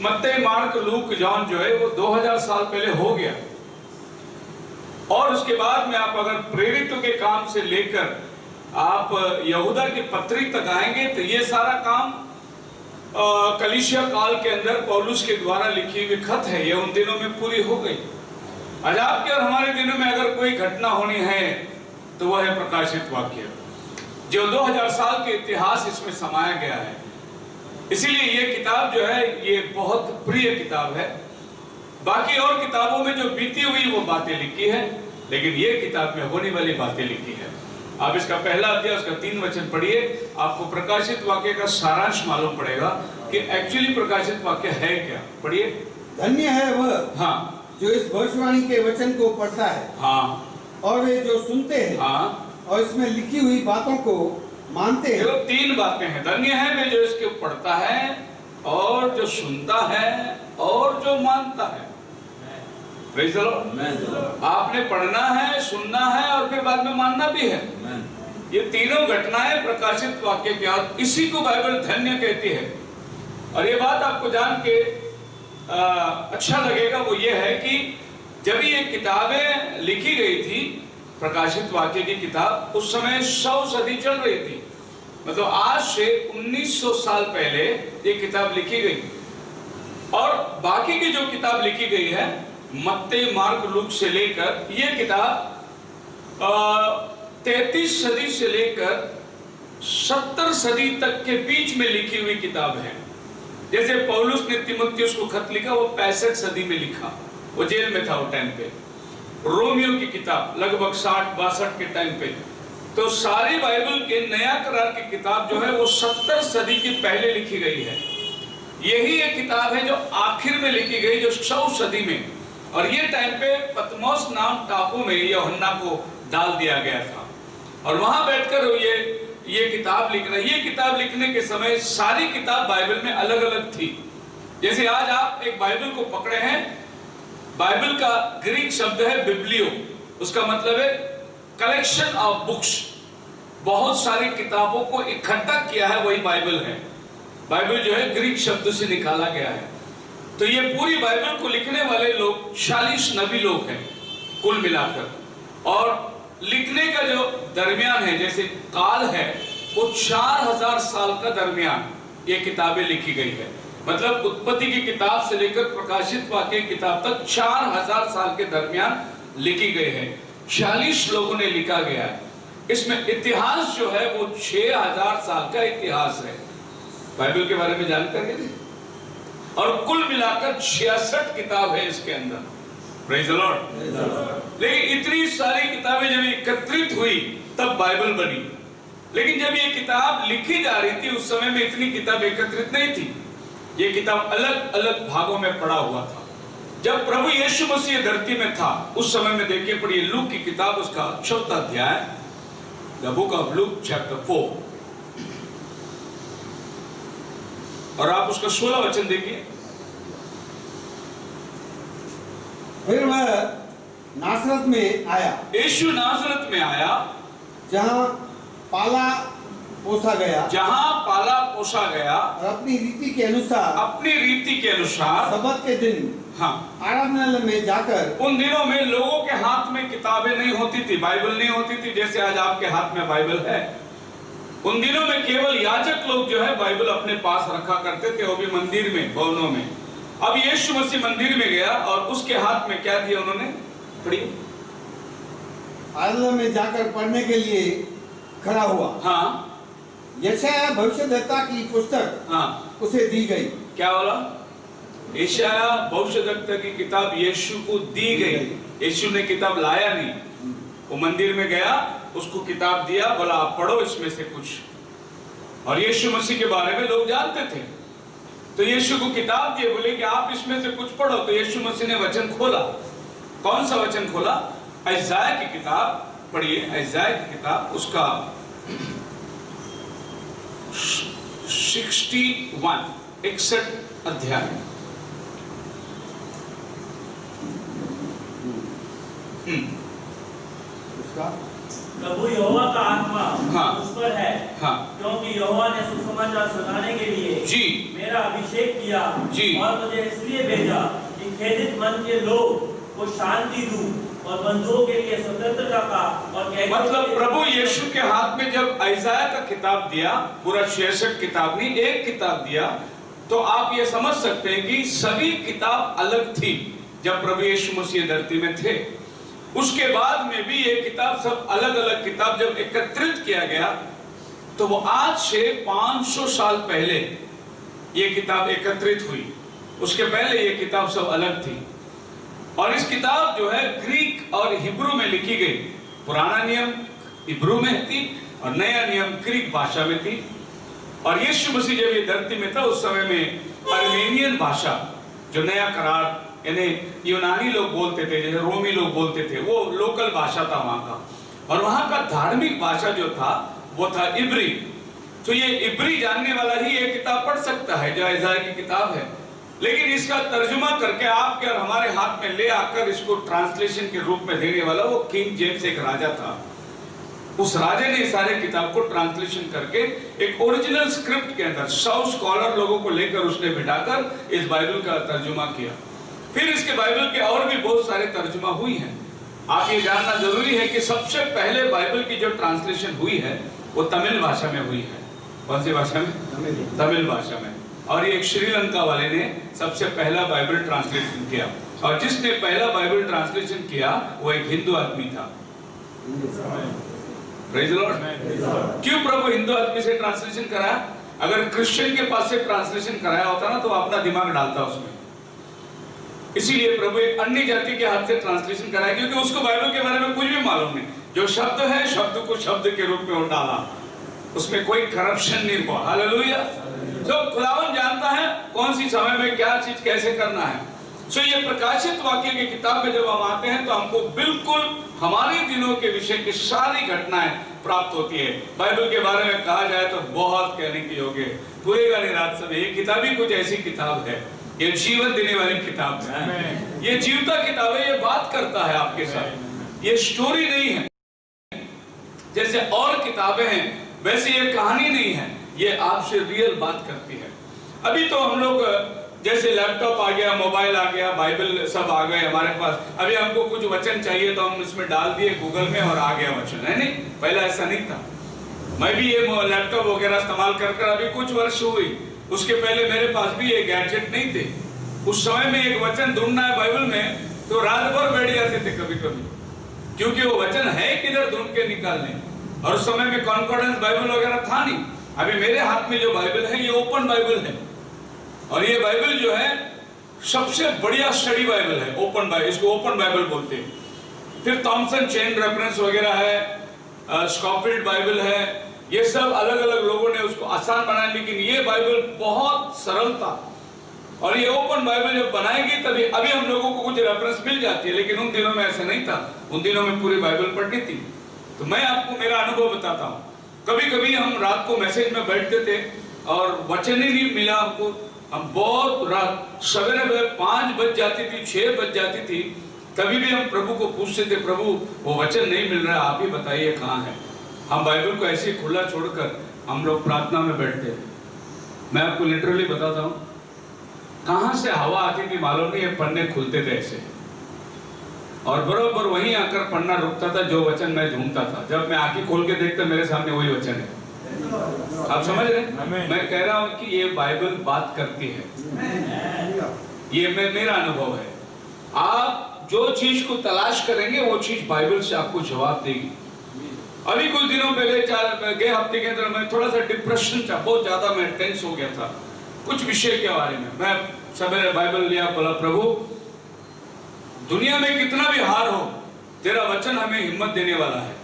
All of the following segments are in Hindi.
मत्ती, मार्क, लूक, जॉन जो है वो 2000 साल पहले हो गया। और उसके बाद में आप अगर प्रेरितों के काम से लेकर आप यहूदा की पत्री तक आएंगे तो ये सारा काम कलीसिया काल के अंदर पौलुस के द्वारा लिखी हुई खत है, ये उन दिनों में पूरी हो गई। आज आपके और हमारे दिनों में अगर कोई घटना होनी है तो वह है प्रकाशित वाक्य, जो 2000 साल के इतिहास इसमें समाया गया है। इसीलिए ये किताब जो है ये बहुत प्रिय किताब है। बाकी और किताबों में जो बीती हुई वो बातें लिखी है, लेकिन ये किताब में होने वाली बातें लिखी है। आप इसका पहला अध्याय उसका 3 वचन पढ़िए, आपको प्रकाशित वाक्य का सारांश मालूम पड़ेगा कि एक्चुअली प्रकाशित वाक्य है क्या। पढ़िए। धन्य है वह हाँ जो इस भविष्यवाणी के वचन को पढ़ता है, हाँ, और वे जो सुनते हैं, हाँ, और इसमें लिखी हुई बातों को मानते हैं। 3 बातें हैं। धन्य है वे जो इसके पढ़ता है और जो सुनता है और जो मानता है। Praise the Lord. आपने पढ़ना है, सुनना है और फिर बाद में मानना भी है। ये तीनों घटनाएं प्रकाशित वाक्य के बाद, इसी को बाइबल धन्य कहती है। और ये बात आपको जान के अच्छा लगेगा, वो ये है कि जब ये किताबें लिखी गई थी, प्रकाशित वाक्य की किताब, उस समय 100 सदी चल रही थी। मतलब आज से 1900 साल पहले ये किताब लिखी गई। और बाकी की जो किताब लिखी गई है, मत्ती, मार्क, लूक से लेकर, ये किताब 33 सदी से लेकर 70 सदी तक के बीच में लिखी हुई किताब है। जैसे पौलुस ने तीमुथियुस को खत लिखा, वो 65 सदी में लिखा, वो जेल में था वो टाइम पे। रोमियो की किताब लगभग 60-62 के टाइम पे। तो सारी बाइबल के नया करार की किताब जो है वो 70 सदी की पहले लिखी गई है। यही एक किताब है जो आखिर में लिखी गई, जो 100 सदी में। और ये टाइम पे पतमोस नाम टापू में यूहन्ना को डाल दिया गया था, और वहां बैठकर ये किताब लिखना। ये किताब लिखने के समय सारी किताब बाइबल में अलग अलग थी। जैसे आज आप एक बाइबल को पकड़े हैं, बाइबल का ग्रीक शब्द है बिब्लियो, उसका मतलब है कलेक्शन ऑफ बुक्स। बहुत सारी किताबों को इकट्ठा किया है, वही बाइबल है। बाइबल जो है ग्रीक शब्द से निकाला गया है। तो ये पूरी बाइबल को लिखने वाले लोग 40 नबी लोग हैं कुल मिलाकर। और लिखने का जो दरमियान है, जैसे काल है, वो 4000 साल का दरमियान ये किताबें लिखी गई है। मतलब उत्पत्ति की किताब से लेकर प्रकाशित वाक्य की किताब तक 4000 साल के दरमियान लिखी गई है। 40 लोगों ने लिखा गया है। इसमें इतिहास जो है वो 6000 साल का इतिहास है बाइबल के बारे में जानकारी है। और कुल मिलाकर 66 किताब है इसके अंदर। Praise the Lord. लेकिन इतनी सारी किताबें जब एकत्रित हुई तब बाइबल बनी। लेकिन जब ये किताब लिखी जा रही थी, उस समय में इतनी किताब एकत्रित नहीं थी। ये किताब अलग अलग भागों में पड़ा हुआ था। जब प्रभु यीशु मसीह धरती में था, उस समय में देखिए, पढ़िए लूक की किताब, उसका 4वां अध्याय, the book of Luke chapter 4, और आप उसका 16 वचन देखिए। फिर वह नासरत में आया, यीशु नासरत में आया, जहाँ पाला पोसा गया, और अपनी रीति के अनुसार सबत के दिन आराधनालय में जाकर। उन दिनों में लोगों के हाथ में किताबें नहीं होती थी, बाइबल नहीं होती थी जैसे आज आपके हाथ में बाइबल है। उन दिनों में केवल याजक लोग जो है बाइबल अपने पास रखा करते थे, वो भी मंदिर में, भवनों में। अब यीशु मसीह मंदिर में गया और उसके हाथ में क्या दिया उन्होंने? पढ़िए। आराधनालय में जाकर पढ़ने के लिए खड़ा हुआ। हाँ, यशायाह भविष्यद्वक्ता की पुस्तक उसे दी गई। क्या बोला? यशायाह भविष्यद्वक्ता की किताब यीशु को दी गई। यीशु ने किताब लाया नहीं, वो मंदिर में गया, उसको किताब दिया, बोला आप पढ़ो इसमें से कुछ। और यीशु मसीह के बारे में लोग जानते थे, तो यीशु को किताब दिए, बोले कि आप इसमें से कुछ पढ़ो। तो यीशु मसीह ने वचन खोला। कौन सा वचन खोला? यशायाह की किताब पढ़िए। यशायाह की किताब उसका 61 अध्याय। उसका प्रभु यहोवा का आत्मा उस पर है, हाँ, क्योंकि यहोवा ने सुसमाचार समाचार सुनाने के लिए जी मेरा अभिषेक किया जी। और मुझे इसलिए भेजा कि खेदित मन के लोग को शांति दूं और बंधुओं के लिए स्वतंत्रता का और मतलब प्रभु यीशु के हाथ में जब यशायाह का किताब दिया, पूरा 66 किताब नहीं, एक किताब दिया, तो आप ये समझ सकते हैं कि सभी किताब अलग थी जब प्रभु यीशु मसीह धरती में थे। उसके बाद में भी ये किताब सब अलग अलग किताब जब एकत्रित किया गया, तो वो आज से 500 साल पहले ये किताब एकत्रित हुई। उसके पहले ये किताब सब अलग थी। और इस किताब जो है ग्रीक और हिब्रू में लिखी गई। पुराना नियम हिब्रू में थी और नया नियम ग्रीक भाषा में थी। और यीशु मसीह जब ये धरती में था उस समय में अर्मेनियन भाषा, जो नया करार यानी यूनानी लोग बोलते थे, जैसे रोमी लोग बोलते थे, वो लोकल भाषा था वहां का। और वहां का धार्मिक भाषा जो था वो था इब्री। तो ये इब्री जानने वाला ही ये किताब पढ़ सकता है जो यशायाह की किताब है। लेकिन इसका तर्जुमा करके आपके और हमारे हाथ में ले आकर इसको ट्रांसलेशन के रूप में देने वाला वो किंग जेम्स एक राजा था। उस राजे ने सारे किताब को ट्रांसलेशन करके एक ओरिजिनल स्क्रिप्ट के अंदर 100 स्कॉलर लोगों को लेकर उसने बिठाकर इस बाइबल का तर्जुमा किया। फिर इसके बाइबल के और भी बहुत सारे तर्जुमा हुई हैं। आप ये जानना जरूरी है कि सबसे पहले बाइबल की जो ट्रांसलेशन हुई है वो तमिल भाषा में हुई है। कौन सी भाषा में? तमिल भाषा में। और ये एक श्रीलंका वाले ने सबसे पहला बाइबल ट्रांसलेशन किया। और जिसने पहला बाइबल ट्रांसलेशन किया वो एक हिंदू आदमी था। Praise the Lord. क्यों प्रभु हिंदू आदमी से ट्रांसलेशन कराया? अगर क्रिश्चियन के पास से ट्रांसलेशन कराया होता ना तो अपना दिमाग डालता उसमें। इसीलिए प्रभु एक अन्य जाति के हाथ से ट्रांसलेशन कराया, क्योंकि उसको बाइबल के बारे में कुछ भी मालूम नहीं। जो शब्द है शब्द को शब्द के रूप में वो डाला, उसमें कोई करप्शन नहीं हुआ। हालेलुया। जो खुदावन जानता है कौन सी समय में क्या चीज कैसे करना है। सो ये प्रकाशित वाक्य की किताब में जब हम आते हैं तो हमको बिल्कुल हमारे दिनों के विषय की सारी घटनाएं प्राप्त होती है। बाइबल के बारे में कहा जाए तो बहुत कहने की योग्य, पूरे वाली रात समय। ये किताब ही कुछ ऐसी किताब है, ये जीवन देने वाली किताब है, ये जीवता किताब है, ये बात करता है आपके साथ। ये स्टोरी नहीं है जैसे और किताबें हैं, वैसे ये कहानी नहीं है, ये आपसे रियल बात करती है। अभी तो हम लोग जैसे लैपटॉप आ गया, मोबाइल आ गया, बाइबल सब आ गए हमारे पास। अभी हमको कुछ वचन चाहिए तो हम इसमें डाल दिए गूगल में और आ गया वचन, है नहीं? पहले ऐसा नहीं था। मैं भी ये लैपटॉप वगैरह इस्तेमाल कर अभी कुछ वर्ष हुई, उसके पहले मेरे पास भी ये गैजेट नहीं थे। उस समय में एक वचन ढूंढना है बाइबल में तो रात भर बैठ जाते थे कभी कभी, क्योंकि वो वचन है किधर ढूंढ के निकालने। और उस समय में कॉन्कॉर्डेंस बाइबल वगैरह था नहीं। अभी मेरे हाथ में जो बाइबल है ये ओपन बाइबल है, और ये बाइबल जो है सबसे बढ़िया स्टडी बाइबल है। ओपन बाइबल, इसको ओपन बाइबल बोलते हैं। फिर थॉमसन चेन रेफरेंस वगैरह है, स्कॉफिल्ड बाइबल है, ये सब अलग अलग लोगों ने उसको आसान बनाया, लेकिन ये बाइबल बहुत सरल था। और ये ओपन बाइबल जब बनाएगी तभी अभी हम लोगों को कुछ रेफरेंस मिल जाती है, लेकिन उन दिनों में ऐसा नहीं था। उन दिनों में पूरी बाइबल पढ़नी थी। तो मैं आपको मेरा अनुभव बताता हूँ। कभी कभी हम रात को मैसेज में बैठते थे और वचन ही नहीं मिला हमको। हम बहुत रात सवेरे 5 बज जाती थी, 6 बज जाती थी, तभी भी हम प्रभु को पूछते थे, प्रभु वो वचन नहीं मिल रहा, आप ही बताइए कहाँ है। हम बाइबल को ऐसे खुला छोड़कर हम लोग प्रार्थना में बैठते थे। मैं आपको लिटरली बताता हूँ, कहाँ से हवा आती थी मालूम नहीं, पन्ने खुलते थे ऐसे, और बरोबर वहीं आकर पढ़ना रुकता था जो वचन मैं ढूंढता था। जब मैं आंखें खोल के देखता मेरे सामने वही वचन है। आप समझ रहे? मैं कह रहा हूं कि ये बाइबल बात करती है। ये मेरा अनुभव है। आप जो चीज को तलाश करेंगे वो चीज बाइबल से आपको जवाब देगी। अभी कुछ दिनों पहले गए हफ्ते के अंदर मैं थोड़ा सा डिप्रेशन था, बहुत ज्यादा मैं टेंस हो गया था कुछ विषय के बारे में। मैं सवेरे बाइबल लिया, बोला प्रभु दुनिया में कितना भी हार हो, तेरा वचन हमें हिम्मत देने वाला है।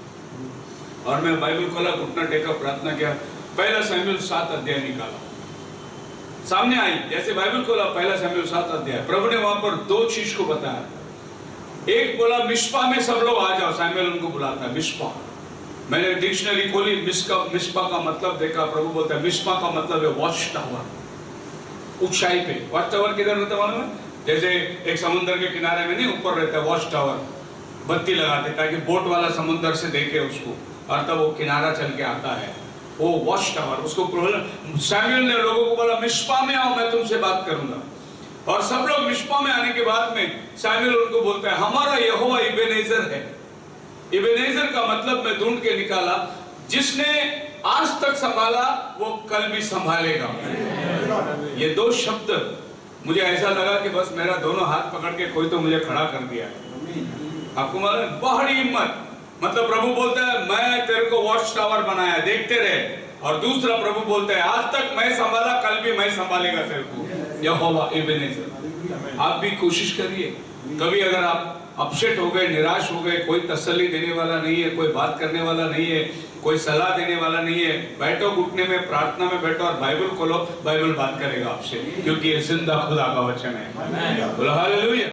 और मैं बाइबल खोला, घुटना टेका, प्रार्थना किया, पहला शमूएल 7 अध्याय निकाला, सामने आई। जैसे बाइबल खोला, पहला शमूएल 7 अध्याय, प्रभु ने वहां पर 2 चीज को बताया। एक बोला मिस्पा में सब लोग आ जाओ, शमूएल उनको बुलाता है मिस्पा। मैंने डिक्शनरी खोली, मिस्पा का मतलब देखा, प्रभु बोलता है मिस्पा का मतलब है वॉच टावर, ऊंचाई पे। वॉच टावर किधर रहता मालूम है? जैसे एक समुद्र के किनारे में नहीं ऊपर रहता है वॉच टावर, बत्ती लगाते ताकि बोट वाला समुद्र से देखे उसको, और तब वो किनारा चल के आता है। वो वॉच टावर, उसको सैमुएल ने लोगों को बोला मिस्पा में आओ, मैं तुमसे बात करूंगा। और सब लोग मिस्पा में आने के बाद में सैमुएल उनको बोलता है हमारा यहोवा इबेनेजर है। इबेनेजर का मतलब मैं ढूंढ के निकाला, जिसने आज तक संभाला वो कल भी संभालेगा। ये दो शब्द मुझे ऐसा लगा कि बस मेरा दोनों हाथ पकड़ के कोई तो मुझे खड़ा कर दिया। आपको मालूम बड़ी हिम्मत, मतलब प्रभु बोलता है मैं तेरे को वॉच टावर बनाया, देखते रहे। और दूसरा प्रभु बोलता है आज तक मैं संभाला, कल भी मैं संभालेगा तेरे को। यहोवा इबेनेजर। आप भी कोशिश करिए। कभी अगर आप अपसेट हो गए, निराश हो गए, कोई तसल्ली देने वाला नहीं है, कोई बात करने वाला नहीं है, कोई सलाह देने वाला नहीं है, बैठो घुटने में प्रार्थना में बैठो और बाइबल खोलो, बाइबल बात करेगा आपसे, क्योंकि ये जिंदा खुदा का वचन है। बोलो हालेलुया।